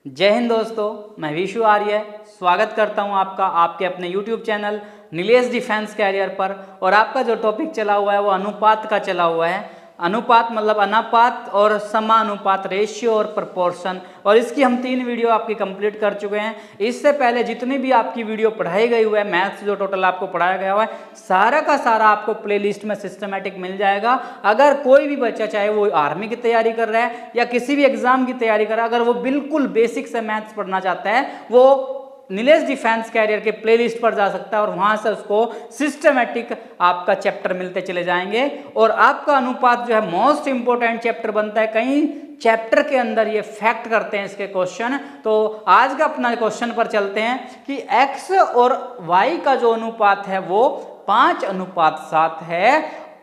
जय हिंद दोस्तों, मैं विशु आर्य स्वागत करता हूं आपका आपके अपने YouTube channel Nilesh defence career पर। और आपका जो टॉपिक चला हुआ है वो अनुपात का चला हुआ है। अनुपात मतलब अनापात और समानुपात, रेशियो और प्रोपोर्शन। और इसकी हम 3 वीडियो आपकी कंप्लीट कर चुके हैं। इससे पहले जितनी भी आपकी वीडियो पढ़ाई गई हुई है, मैथ्स जो टोटल आपको पढ़ाया गया हुआ है, सारा का सारा आपको प्लेलिस्ट में सिस्टमेटिक मिल जाएगा। अगर कोई भी बच्चा, चाहे वो आर्मी की तैयारी कर रहा है या किसी भी एग्जाम की तैयारी कर रहा है, अगर वो बिल्कुल बेसिक से मैथ्स पढ़ना चाहता है, वो नीलेश डिफेंस कैरियर के प्लेलिस्ट पर जा सकता है और वहां से उसको सिस्टमेटिक आपका चैप्टर मिलते चले जाएंगे। और आपका अनुपात जो है मोस्ट इंपोर्टेंट चैप्टर बनता है। कई चैप्टर के अंदर ये फैक्ट करते हैं इसके क्वेश्चन। तो आज का अपना क्वेश्चन पर चलते हैं कि x और y का जो अनुपात है वो 5:7 है।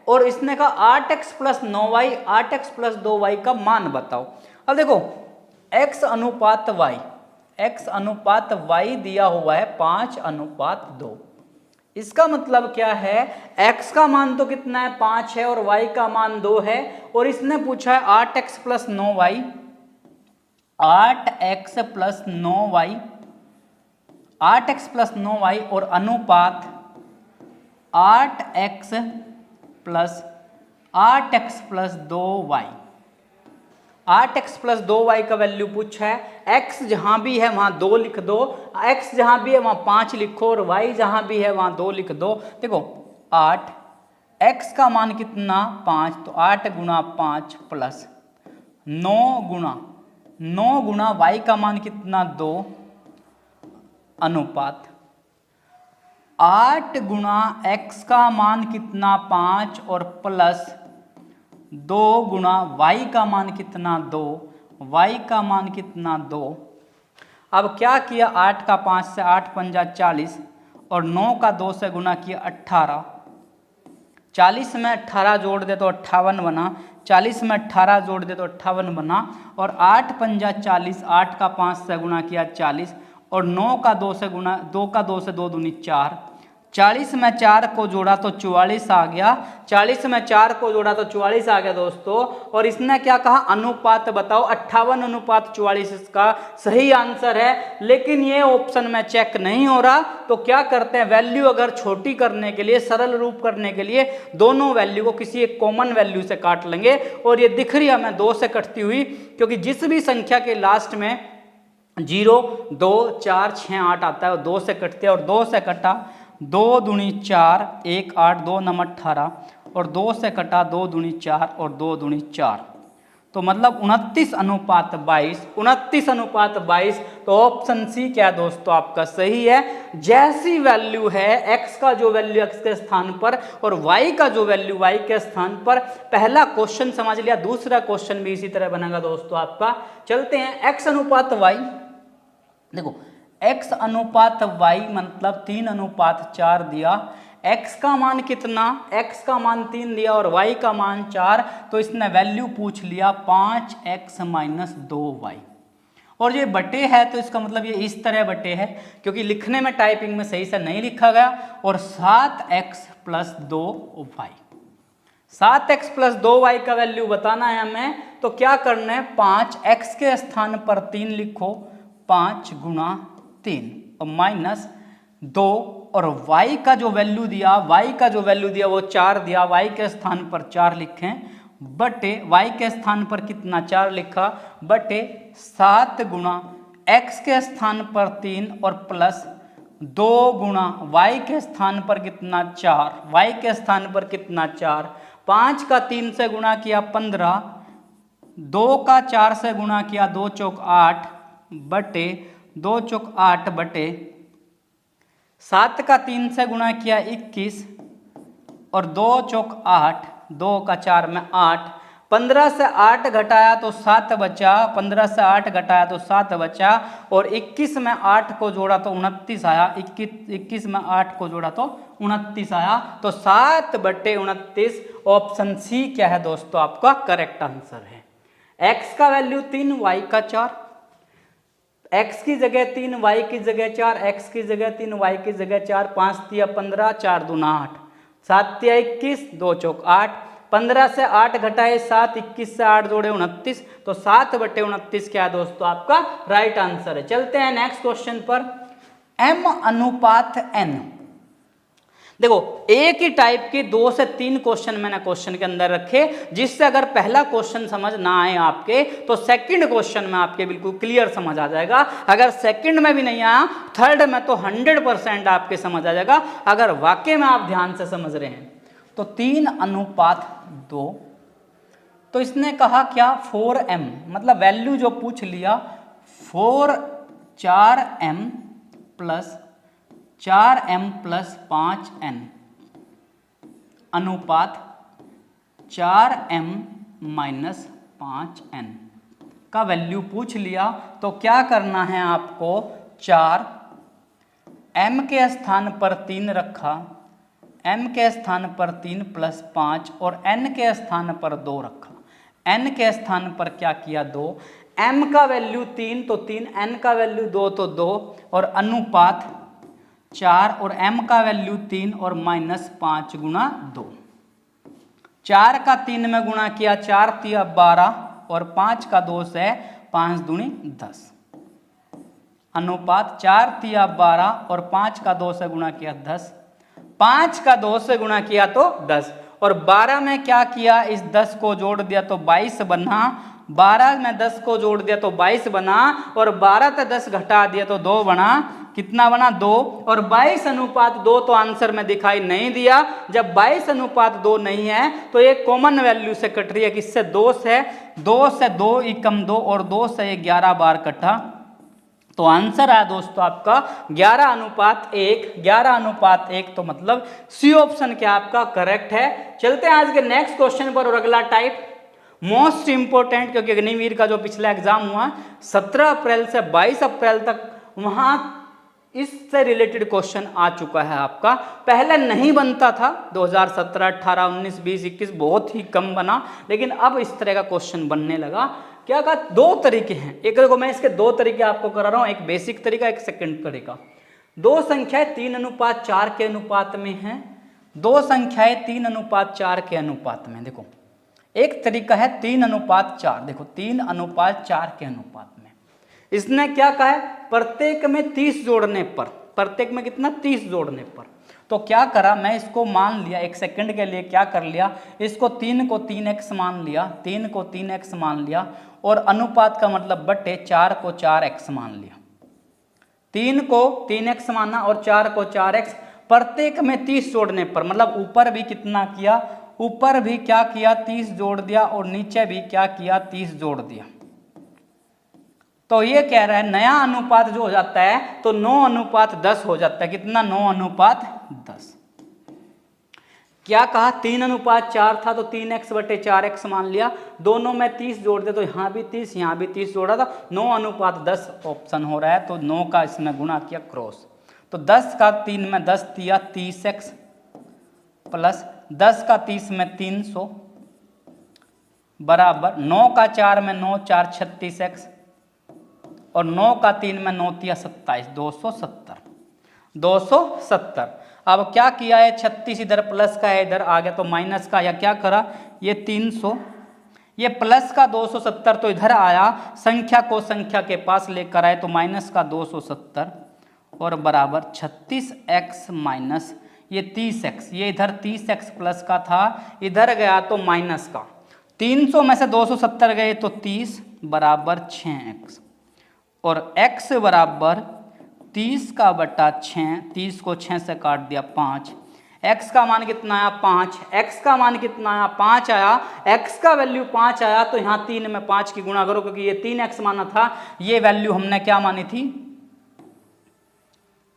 और इसने कहा 8x + 9y, 8x + 2y का मान बताओ। अब देखो, x अनुपात y, x अनुपात y दिया हुआ है 5:2। इसका मतलब क्या है, x का मान तो कितना है 5 है और y का मान 2 है। और इसने पूछा है 8x + 9y, 8x + 9y, 8x + 9y और अनुपात 8x + 2y। 8x + 2y का वैल्यू पूछा है। x जहां भी है वहां 2 लिख दो, x जहां भी है वहां 5 लिखो और y जहां भी है वहां 2 लिख दो। देखो 8, x का मान कितना 5, तो 8 × 5 प्लस 9 गुणा y का मान कितना 2, अनुपात 8 × x का मान कितना 5 और प्लस 2 गुणा y का मान कितना 2, y का मान कितना 2। अब क्या किया, 8 का 5 से 8 पंजा 40 और 9 का 2 से गुना किया 18। 40 में 18 जोड़ दे तो 58 बना, 40 में 18 जोड़ दे तो 58 बना। और 8 पंजा 40, 8 का 5 से गुना किया 40 और 9 का 2 से गुना, 2 का 2 से 2 दूनी 4। 40 में 4 को जोड़ा तो 44 आ गया, 40 में 4 को जोड़ा तो 44 आ गया दोस्तों। और इसने क्या कहा, अनुपात बताओ। 58:44 इसका सही आंसर है। लेकिन ये ऑप्शन में चेक नहीं हो रहा, तो क्या करते हैं, वैल्यू अगर छोटी करने के लिए, सरल रूप करने के लिए दोनों वैल्यू को किसी एक कॉमन वैल्यू से काट लेंगे। और ये दिख रही है हमें 2 से कटती हुई, क्योंकि जिस भी संख्या के लास्ट में 0, 2, 4, 6, 8 आता है वो 2 से कटते हैं। और 2 से कटा 2 दूनी 4, 1 8, 2 9 18 और 2 से कटा 2 दूनी 4 और 2 दूनी 4, तो मतलब 29:22। 29:22, तो ऑप्शन सी क्या है दोस्तों आपका सही है। जैसी वैल्यू है x का जो वैल्यू x के स्थान पर और y का जो वैल्यू y के स्थान पर, पहला क्वेश्चन समझ लिया, दूसरा क्वेश्चन भी इसी तरह बनेगा दोस्तों आपका। चलते हैं x अनुपात y। देखो x अनुपात y मतलब 3:4 दिया। x का मान कितना, x का मान 3 दिया और y का मान 4, तो इसने वैल्यू पूछ लिया 5x - 2y। और ये बटे है तो इसका मतलब ये इस तरह बटे है, क्योंकि लिखने में टाइपिंग में सही से नहीं लिखा गया। और 7x + 2y, 7x + 2y का वैल्यू बताना है हमें। तो क्या करना है, 5x के स्थान पर 3 लिखो, 5 × 3 और माइनस 2 और y का जो वैल्यू दिया, y का जो वैल्यू दिया वो 4 दिया, y के स्थान पर 4 लिखें, बटे y के स्थान पर कितना 4 लिखा, बटे 7 गुणा x के स्थान पर 3 और प्लस 2 गुणा y के स्थान पर कितना 4, y के स्थान पर कितना 4। 5 का 3 से गुणा किया 15, 2 का 4 से गुणा किया 2 चौक 8 बटे 2 चौक 8 बटे 7 का 3 से गुणा किया 21 और 2 चौक 8, 2 का 4 में 8। 15 से 8 घटाया तो 7 बचा, 15 से 8 घटाया तो 7 बचा और 21 में 8 को जोड़ा तो 29 आया। 21 में 8 को जोड़ा तो 29 आया। तो 7/29 ऑप्शन सी क्या है दोस्तों आपका करेक्ट आंसर है। x का वैल्यू 3, y का 4, x की जगह 3, y की जगह 4, x की जगह 3, y की जगह 4, 5 × 3 = 15, 4 × 2 = 8, 7 × 3 = 21, 2 चौक 8, 15 से 8 घटाए 7, 21 से 8 जोड़े 29, तो 7/29 क्या है दोस्तों आपका राइट आंसर है। चलते हैं नेक्स्ट क्वेश्चन पर। m/n, देखो एक ही टाइप के 2 से 3 क्वेश्चन मैंने क्वेश्चन के अंदर रखे, जिससे अगर पहला क्वेश्चन समझ ना आए आपके तो सेकंड क्वेश्चन में आपके बिल्कुल क्लियर समझ आ जाएगा। अगर सेकंड में भी नहीं आया, थर्ड में तो 100% आपके समझ आ जाएगा, अगर वाकई में आप ध्यान से समझ रहे हैं। तो 3:2, तो इसने कहा क्या 4m, मतलब वैल्यू जो पूछ लिया 4m plus 4m plus 5n अनुपात 4m माइनस 5n का वैल्यू पूछ लिया। तो क्या करना है आपको, 4 m के स्थान पर 3 रखा, m के स्थान पर 3 प्लस 5 और n के स्थान पर 2 रखा। n के स्थान पर क्या किया 2, m का वैल्यू 3 तो 3, n का वैल्यू 2 तो 2 और अनुपात 4 और m का वैल्यू 3 और माइनस 5 गुणा 2। 4 का 3 में गुणा किया, 4 तिया 12 और 5 का 2 से 5 दूनी 10 अनुपात 4 तिया 12 और 5 का 2 से गुणा किया 10, 5 का 2 से गुणा किया तो 10 और 12 में क्या किया, इस 10 को जोड़ दिया तो 22 बना, 12 में 10 को जोड़ दिया तो 22 बना और 12 से 10 घटा दिया तो 2 बना, कितना बना 2 और 22:2 तो आंसर में दिखाई नहीं दिया। जब 22:2 नहीं है तो एक कॉमन वैल्यू से कट रही है, किससे 2 से, 2 से 2 एकम 2 और 2 से 11 बार कटा, तो आंसर आया दोस्तों आपका 11:1, 11:1 तो मतलब सी ऑप्शन क्या आपका करेक्ट है। चलते हैं आज के नेक्स्ट क्वेश्चन पर और अगला टाइप मोस्ट इंपोर्टेंट, क्योंकि अग्निवीर का जो पिछला एग्जाम हुआ 17 अप्रैल से 22 अप्रैल तक, वहां इससे रिलेटेड क्वेश्चन आ चुका है आपका। पहले नहीं बनता था, 2017, 18, 19, 20, 21 बहुत ही कम बना, लेकिन अब इस तरह का क्वेश्चन बनने लगा। क्या कहा, 2 तरीके हैं, एक देखो मैं इसके 2 तरीके आपको करा रहा हूं, एक बेसिक तरीका, एक सेकंड तरीका। 2 संख्याएं 3:4 के अनुपात में हैं, 2 संख्याएं 3:4 के अनुपात में। देखो एक तरीका है 3:4, देखो 3:4 के अनुपात में। इसने क्या कहा है, प्रत्येक में 30 जोड़ने पर, प्रत्येक में कितना 30 जोड़ने पर। तो क्या करा, मैं इसको मान लिया एक सेकंड के लिए, क्या कर लिया, इसको 3 को 3x मान लिया, 3 को 3x मान लिया और अनुपात का मतलब बटे 4 को 4x मान लिया। 3 को 3x माना और 4 को 4x, प्रत्येक में 30 जोड़ने पर, मतलब ऊपर भी कितना किया, ऊपर भी क्या किया 30 जोड़ दिया और नीचे भी क्या किया 30 जोड़ दिया। तो ये कह रहा है नया अनुपात जो हो जाता है तो 9:10 हो जाता है। कितना, 9:10। क्या कहा, 3:4 था तो 3x/4x मान लिया, दोनों में 30 जोड़ दे तो यहाँ भी 30, यहाँ भी 30 जोड़ा था, 9:10 ऑप्शन हो रहा है। तो 9 का इसमें गुणा किया क्रॉस, तो 10 का 3 में 10 दिया 30x प्लस 10 का 30 में 300 बराबर 9 का 4 में 9, 4 36x और 9 का 3 में 9 तिया 27, 270। अब क्या किया है, 36 इधर प्लस का है, इधर आ गया तो माइनस का, या क्या करा, ये 300, ये प्लस का 270 तो इधर आया, संख्या को संख्या के पास लेकर आए तो माइनस का 270 और बराबर 36x माइनस ये 30x, ये इधर 30x प्लस का था, इधर गया तो माइनस का, 300 में से 270 गए तो 30 बराबर 6x और x बराबर 30 का बटा 6, 30 को 6 से काट दिया 5, x का मान कितना आया 5, x का मान कितना आया 5 आया, x का वैल्यू 5 आया तो यहाँ 3 में 5 की गुणा करो, क्योंकि ये 3x माना था, ये वैल्यू हमने क्या मानी थी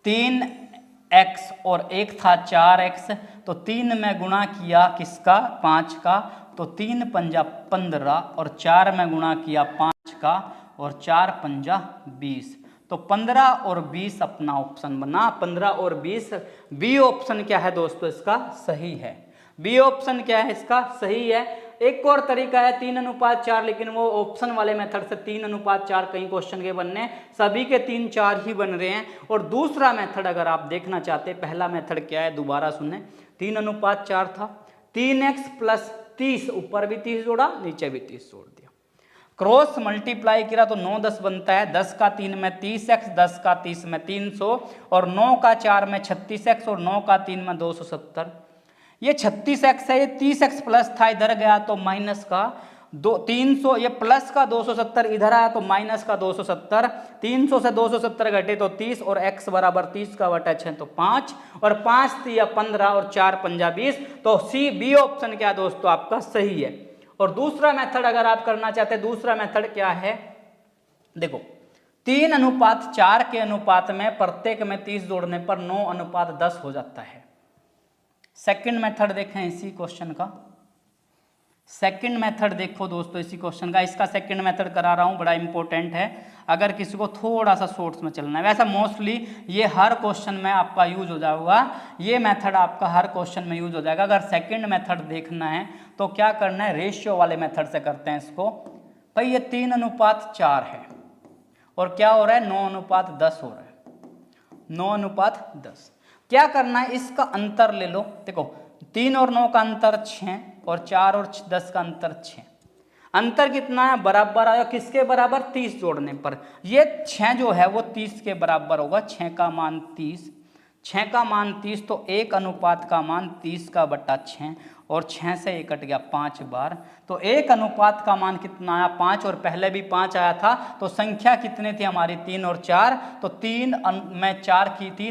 3x और एक था 4x, तो 3 में गुणा किया किसका 5 का, तो 3 पंजा 15 और 4 में गुणा किया 5 का और 4 पंजा 20, तो 15 और 20 अपना ऑप्शन बना, 15 और 20 बी ऑप्शन क्या है दोस्तों इसका सही है, बी ऑप्शन क्या है इसका सही है। एक और तरीका है 3:4, लेकिन वो ऑप्शन वाले मेथड से 3:4 कई क्वेश्चन के बनने, सभी के 3-4 ही बन रहे हैं। और दूसरा मेथड अगर आप देखना चाहते, पहला मेथड क्या है दोबारा सुने, 3:4 था, 3x प्लस 30, ऊपर भी 30 जोड़ा नीचे भी 30 जोड़ दिया। क्रॉस मल्टीप्लाई किया तो 9 10 बनता है, 10 का 3 में 30x, 10 का 30 में 300 और 9 का 4 में 36x और 9 का 3 में 270। ये 36x है, ये 30x प्लस था, इधर गया तो माइनस का 300, ये प्लस का 270 इधर आया तो माइनस का 270, 300 से 270 घटे तो 30 और x बराबर 30 का बटा 6 तो 5 और 5 3 15 और 4 पंजा 20। तो सी बी ऑप्शन क्या दोस्तों आपका सही है। और दूसरा मेथड अगर आप करना चाहते हैं, दूसरा मेथड क्या है, देखो 3:4 के अनुपात में प्रत्येक में 30 जोड़ने पर 9:10 हो जाता है। सेकंड मेथड देखें इसी क्वेश्चन का, सेकंड मेथड देखो दोस्तों इसी क्वेश्चन का, इसका सेकंड मेथड करा रहा हूं, बड़ा इंपॉर्टेंट है अगर किसी को थोड़ा सा शॉर्ट्स में चलना है। वैसा मोस्टली ये हर क्वेश्चन में आपका यूज हो जाएगा, ये मेथड आपका हर क्वेश्चन में यूज हो जाएगा। अगर सेकंड मेथड देखना है तो क्या करना है, रेशियो वाले मेथड से करते हैं इसको। भाई ये 3:4 है और क्या हो रहा है 9:10 हो रहा है, 9:10। क्या करना है, इसका अंतर ले लो, देखो 3 और 9 का अंतर 6 और 4 और 10 का अंतर 6, अंतर कितना है बराबर आया, किसके बराबर 30 जोड़ने पर। ये 6 जो है वो 30 के बराबर होगा, 6 का मान 30, 6 का मान 30 तो 1 का मान 30 का बटा 6 और 6 से 1 कट गया 5 बार, तो 1 का मान कितना आया 5 और पहले भी 5 आया था। तो संख्या कितनी थी हमारी 3 और 4, तो 3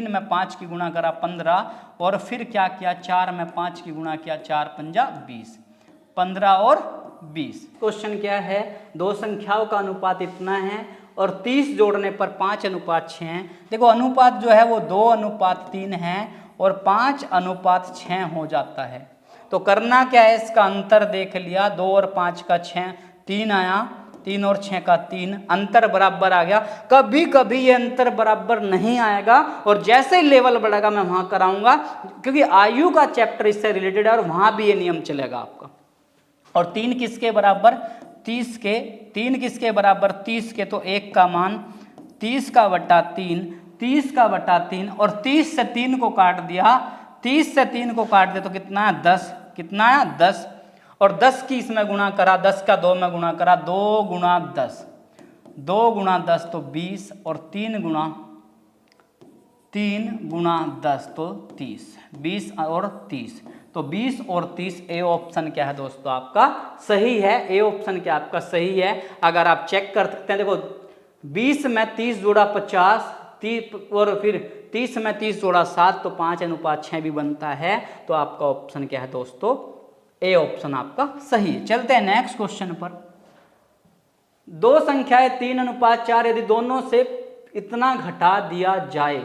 में 5 की गुणा करा 15 और फिर क्या किया 4 में 5 की गुणा किया, 4 पंजा 20, 15 और 20। क्वेश्चन क्या है, दो संख्याओं का अनुपात इतना है और 30 जोड़ने पर 5:6 है। देखो अनुपात जो है वो 2:3 है और 5:6 हो जाता है। तो करना क्या है, इसका अंतर देख लिया, 2 और 5 का 6, 3 आया, 3 और 6 का 3, अंतर बराबर आ गया। कभी कभी ये अंतर बराबर नहीं आएगा और जैसे ही लेवल बढ़ेगा मैं वहां कराऊंगा, क्योंकि आयु का चैप्टर इससे रिलेटेड है और वहां भी ये नियम चलेगा आपका। और 3 किसके बराबर 30 के, 3 किसके बराबर 30 के, तो 1 का मान 30 का बटा 3, 30 का बटा 3 और 30 से 3 को काट दिया, 30 से 3 को काट दिया तो कितना है 10, कितना है 10 और 10 की इसमें गुणा करा, 10 का 2 में गुणा करा, 2 गुणा 10, 2 गुणा 10 तो 20 और 3 गुणा 10 तो 30, 20 और 30, तो 20 और 30 ए ऑप्शन क्या है दोस्तों आपका सही है। ए ऑप्शन क्या आपका सही है, अगर आप चेक कर सकते हैं। देखो 20 में 30 जोड़ा 50, 30 और फिर 30 में 30 जोड़ा 7 तो 5:6 भी बनता है। तो आपका ऑप्शन क्या है दोस्तों, ए ऑप्शन आपका सही है। चलते हैं नेक्स्ट क्वेश्चन पर। दो संख्याएं 3:4 यदि दोनों से इतना घटा दिया जाए,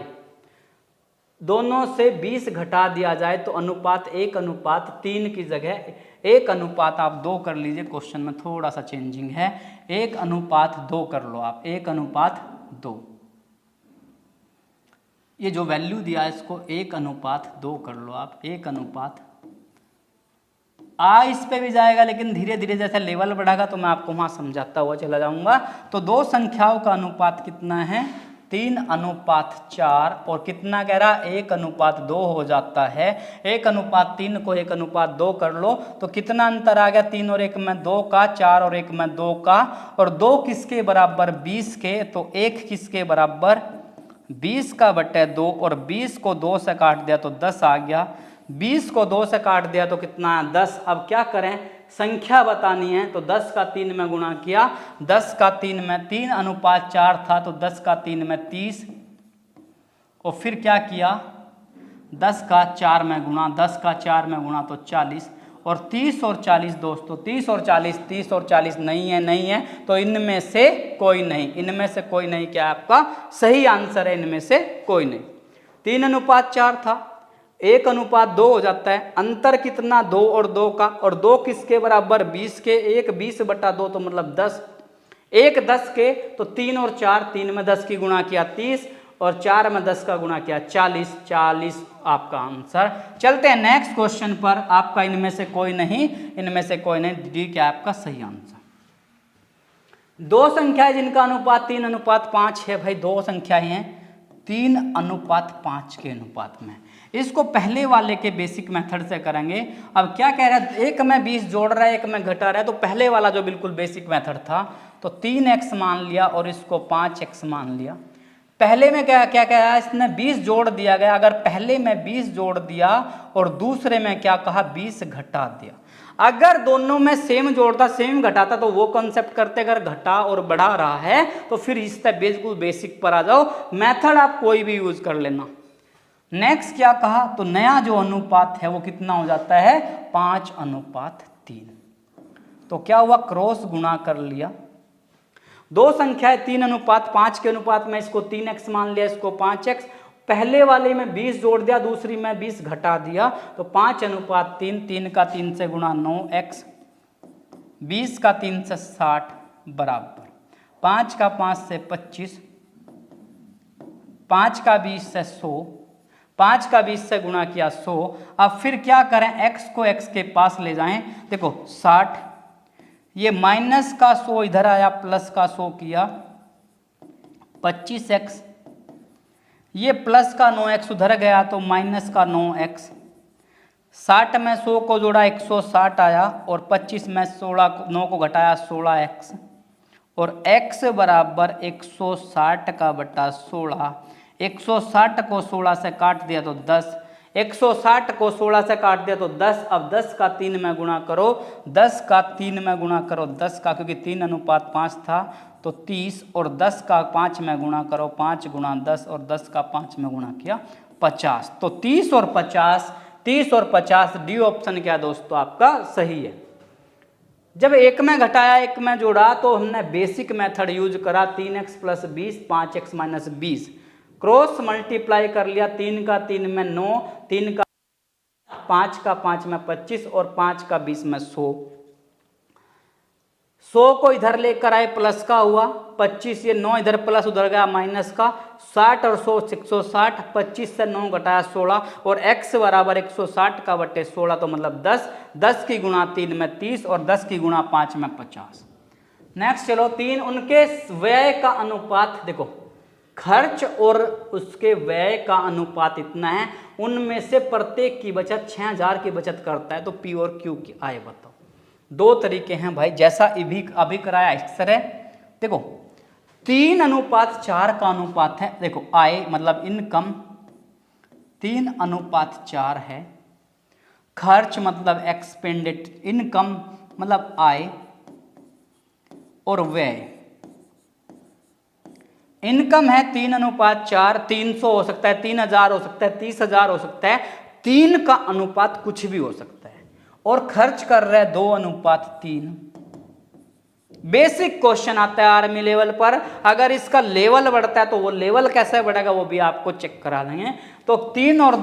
दोनों से 20 घटा दिया जाए तो अनुपात 1:3 की जगह 1:2 कर लीजिए। क्वेश्चन में थोड़ा सा चेंजिंग है, 1:2 कर लो आप, 1:2। ये जो वैल्यू दिया है इसको 1:2 कर लो आप, 1:। इस पे भी जाएगा लेकिन धीरे धीरे जैसे लेवल बढ़ेगा तो मैं आपको वहां समझाता हुआ चला जाऊंगा। तो दो संख्याओं का अनुपात कितना है 3:4 और कितना कह रहा 1:2 हो जाता है। 1:3 को 1:2 कर लो तो कितना अंतर आ गया, 3 और 1 में 2 का, 4 और 1 में 2 का, और 2 किसके बराबर 20 के, तो 1 किसके बराबर 20 का बटे 2 और 20 को 2 से काट दिया तो 10 आ गया, 20 को 2 से काट दिया तो कितना है 10। अब क्या करें, संख्या बतानी है तो 10 का 3 में गुणा किया, 10 का 3 में 3:4 था तो 10 का 3 में 30 और फिर क्या किया 10 का 4 में गुणा, 10 का 4 में गुणा तो 40 और 30 और 40 दोस्तों 30 और 40 नहीं है तो इनमें से कोई नहीं, इनमें से कोई नहीं, क्या आपका सही आंसर है इनमें से कोई नहीं। 3:4 था, 1:2 हो जाता है, अंतर कितना 2 और 2 का, और 2 किसके बराबर 20 के, 1 20/2 तो मतलब 10, 1 10 के, तो 3 और 4, 3 में 10 की गुणा किया 30 और 4 में 10 का गुणा किया 40 आपका आंसर। चलते हैं नेक्स्ट क्वेश्चन पर, आपका इनमें से कोई नहीं, डी क्या आपका सही आंसर। दो संख्याएं जिनका अनुपात 3:5 है, भाई दो संख्याएं हैं 3:5 के अनुपात में। इसको पहले वाले के बेसिक मेथड से करेंगे। अब क्या कह रहा है, एक में 20 जोड़ रहा है, एक में घटा रहा है, तो पहले वाला जो बिल्कुल बेसिक मेथड था, तो 3x मान लिया और इसको 5x मान लिया। पहले में क्या क्या कह रहा है, इसने 20 जोड़ दिया गया, अगर पहले में 20 जोड़ दिया और दूसरे में क्या कहा 20 घटा दिया। अगर दोनों में सेम जोड़ता सेम घटाता तो वो कॉन्सेप्ट करते, अगर घटा और बढ़ा रहा है तो फिर इससे बिल्कुल बेसिक पर आ जाओ, मेथड आप कोई भी यूज कर लेना। नेक्स्ट क्या कहा, तो नया जो अनुपात है वो कितना हो जाता है 5:3। तो क्या हुआ, क्रॉस गुणा कर लिया, दो संख्याएं 3:5 के अनुपात में, इसको 3x मान लिया, इसको 5x, पहले वाले में 20 जोड़ दिया, दूसरी में 20 घटा दिया, तो 5:3, 3 का 3 से गुणा 9x, 20 का 3 से 60 बराबर 5 का 5 से 25, 5 का 20 से 100, 5 का 20 से गुणा किया 100। अब फिर क्या करें, x को x के पास ले जाएं, देखो 60, ये माइनस का 100 इधर आया, प्लस का 100 किया 25x, ये प्लस का 9x उधर गया तो माइनस का 9x, 60 में 100 को जोड़ा 160 आया, और 25 में 9 को घटाया 16x, और x बराबर 160 का बटा 16। 160 को 16 से काट दिया तो 10, 160 को 16 से काट दिया तो 10। अब 10 का 3 में गुणा करो, 10 का 3 में गुणा करो 10 का, क्योंकि 3:5 था तो 30, और 10 का 5 में गुणा करो, 5 गुणा 10, और 10 का 5 में गुणा किया 50। तो 30 और 50, 30 और 50 डी ऑप्शन क्या दोस्तों आपका सही है। जब एक में घटाया एक में जोड़ा तो हमने बेसिक मेथड यूज करा, 3x + 20, 5x - 20, क्रॉस मल्टीप्लाई कर लिया, 3 का 3 में 9, 3 का 5 का 5 में 25, और 5 का 20 में 100। 100 को इधर लेकर आए, प्लस का हुआ 25, ये 9 इधर प्लस उधर गया माइनस का, 60 और 100 160, 25 से 9 घटाया 16, और x बराबर 160 का बटे 16, तो मतलब 10, 10 की गुणा 3 में 30, और 10 की गुणा 5 में 50। नेक्स्ट चलो 3, उनके व्यय का अनुपात, देखो खर्च और उसके व्यय का अनुपात इतना है, उनमें से प्रत्येक की बचत 6000 की बचत करता है, तो P और Q की आय बताओ। दो तरीके हैं भाई, जैसा अभी कराया इस तरह। देखो 3:4 का अनुपात है, देखो आय मतलब इनकम 3:4 है, खर्च मतलब एक्सपेंडेड, इनकम मतलब आय, और व्यय, इनकम है 3:4, 300 हो सकता है, 3000 हो सकता है, 30,000 हो सकता है, 3 का अनुपात कुछ भी हो सकता है, और खर्च कर रहे हैं 2:3। बेसिक क्वेश्चन आता है आर्मी लेवल पर, अगर इसका लेवल बढ़ता है तो वो लेवल कैसे बढ़ेगा वो भी आपको चेक करा देंगे। तो 3 और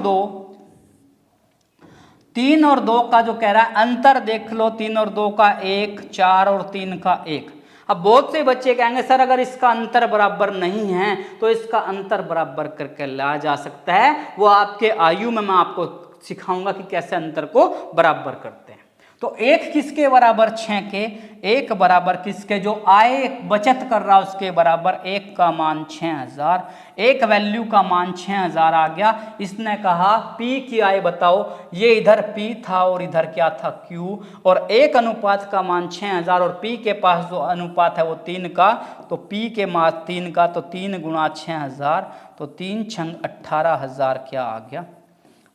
2 का जो कह रहा है अंतर देख लो, 3 और 2 का 1, 4 और 3 का 1। अब बहुत से बच्चे कहेंगे सर अगर इसका अंतर बराबर नहीं है तो इसका अंतर बराबर करके लाया जा सकता है, वो आपके आयु में मैं आपको सिखाऊंगा कि कैसे अंतर को बराबर करते हैं। तो 1 किसके बराबर 6 के, 1 बराबर किसके, जो आय बचत कर रहा उसके बराबर, 1 का मान 6000, एक वैल्यू का मान 6000 आ गया। इसने कहा P की आय बताओ, ये इधर P था और इधर क्या था Q, और एक अनुपात का मान 6000 और P के पास जो अनुपात है वो 3 का, तो P के मान 3 का, तो 3 गुणा 6000, तो 3 छंग 18000 क्या आ गया,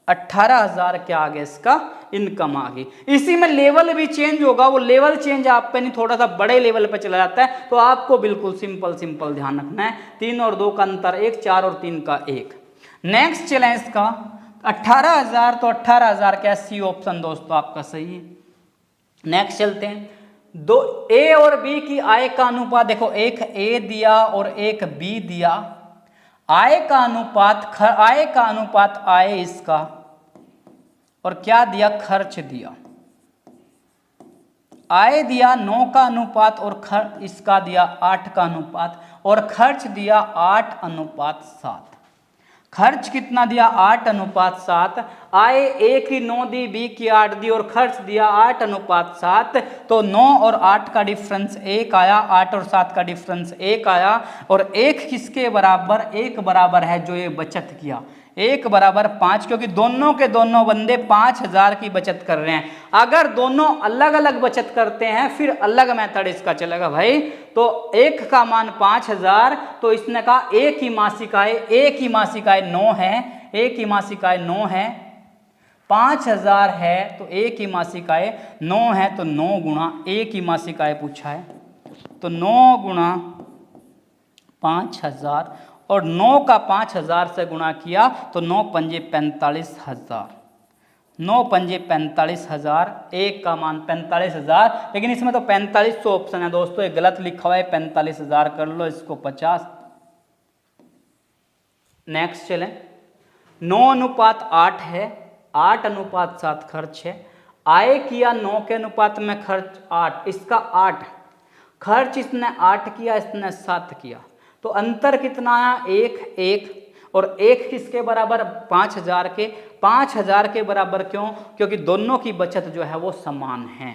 18000 क्या आ गया, इसका इनकम आ गई। इसी में लेवल भी चेंज होगा, वो लेवल चेंज आप पे नहीं, थोड़ा सा बड़े लेवल पे चला जाता है, तो आपको बिल्कुल सिंपल ध्यान रखना है। 3 और 2 का अंतर 1, 4 और 3 का 1। नेक्स्ट चलें इसका 18000, तो 18000 क्या, सी ऑप्शन दोस्तों आपका सही है। नेक्स्ट चलते हैं, दो ए और बी की आय का अनुपात, देखो एक ए दिया और एक बी दिया, आय का अनुपात आय इसका, और क्या दिया, खर्च दिया, आय दिया 9 का अनुपात और इसका दिया 8 का अनुपात, और खर्च दिया 8:7। खर्च कितना दिया, 8:7। आए ए की 9 दी, बी की 8 दी और खर्च दिया 8:7, तो 9 और 8 का डिफरेंस 1 आया, 8 और 7 का डिफरेंस 1 आया, और 1 किसके बराबर, 1 बराबर है जो ये बचत किया, 1 बराबर 5, क्योंकि दोनों के दोनों बंदे 5000 की बचत कर रहे हैं। अगर दोनों अलग अलग बचत करते हैं फिर अलग मेथड इसका चलेगा भाई। तो 1 का मान 5000, तो इसने कहा एक ही मासिक आय, एक ही मासिक आय 9 है, एक ही मासिक आय 9 है, 5000 है तो एक ही मासिक आय 9 है, तो 9 गुणा एक ही मासिक आय पूछा है, तो 9 गुणा 5000, और 9 का 5000 से गुणा किया तो 9 पंजे 45,000, 9 पंजे 45,000, 1 का मान 45,000, लेकिन इसमें तो 4500 ऑप्शन है दोस्तों, ये गलत लिखा हुआ है, 45,000 कर लो इसको 50। नेक्स्ट चलें, 9:8 है, 8:7 खर्च है, आय किया 9 के अनुपात में खर्च 8, इसका 8, खर्च इसने 8 किया, इसने 7 किया, तो अंतर कितना आया, 1, और 1 किसके बराबर, 5000 के, 5000 के बराबर क्यों, क्योंकि दोनों की बचत जो है वो समान है।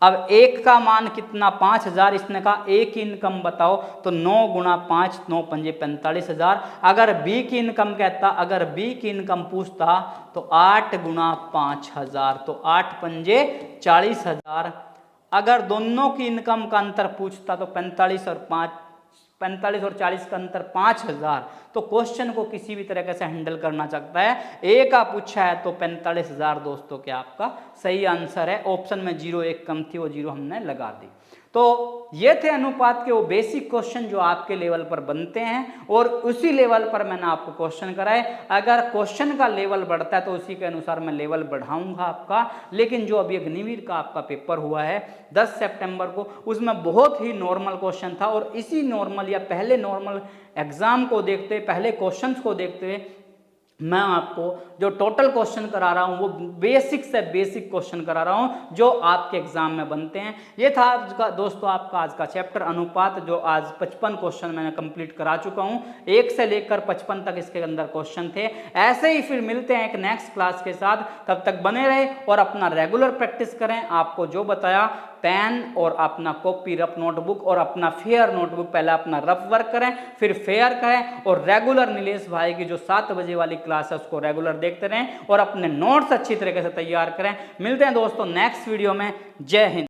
अब 1 का मान कितना, 5000, इसने कहा एक की इनकम बताओ, तो 9 गुणा 5, 9 पंजे 45,000। अगर बी की इनकम कहता, अगर बी की इनकम पूछता तो 8 गुणा 5000, तो 8 पंजे 40,000। अगर दोनों की इनकम का अंतर पूछता तो 45 और 40 का अंतर 5000, तो क्वेश्चन को किसी भी तरीके से हैंडल करना चाहता है। ए का पूछा है तो 45,000 दोस्तों क्या आपका सही आंसर है। ऑप्शन में 0 1 कम थी, वो 0 हमने लगा दी। तो ये थे अनुपात के वो बेसिक क्वेश्चन जो आपके लेवल पर बनते हैं, और उसी लेवल पर मैंने आपको क्वेश्चन कराए। अगर क्वेश्चन का लेवल बढ़ता है तो उसी के अनुसार मैं लेवल बढ़ाऊंगा आपका। लेकिन जो अभी अग्निवीर का आपका पेपर हुआ है 10 सितंबर को, उसमें बहुत ही नॉर्मल क्वेश्चन था, और इसी नॉर्मल या पहले नॉर्मल एग्जाम को देखते हुए, पहले क्वेश्चंस को देखते हुए, मैं आपको जो टोटल क्वेश्चन करा रहा हूं वो बेसिक से बेसिक क्वेश्चन करा रहा हूं जो आपके एग्जाम में बनते हैं। ये था आज का दोस्तों आपका आज का चैप्टर अनुपात, जो आज 55 क्वेश्चन मैंने कंप्लीट करा चुका हूं। 1 से लेकर 55 तक इसके अंदर क्वेश्चन थे। ऐसे ही फिर मिलते हैं एक नेक्स्ट क्लास के साथ, तब तक बने रहे और अपना रेगुलर प्रैक्टिस करें। आपको जो बताया, पेन और अपना कॉपी, रफ नोटबुक और अपना फेयर नोटबुक, पहले अपना रफ वर्क करें फिर फेयर करें, और रेगुलर नीलेश भाई की जो 7 बजे वाली क्लास है उसको रेगुलर देखते रहें और अपने नोट्स अच्छी तरीके से तैयार करें। मिलते हैं दोस्तों नेक्स्ट वीडियो में। जय हिंद।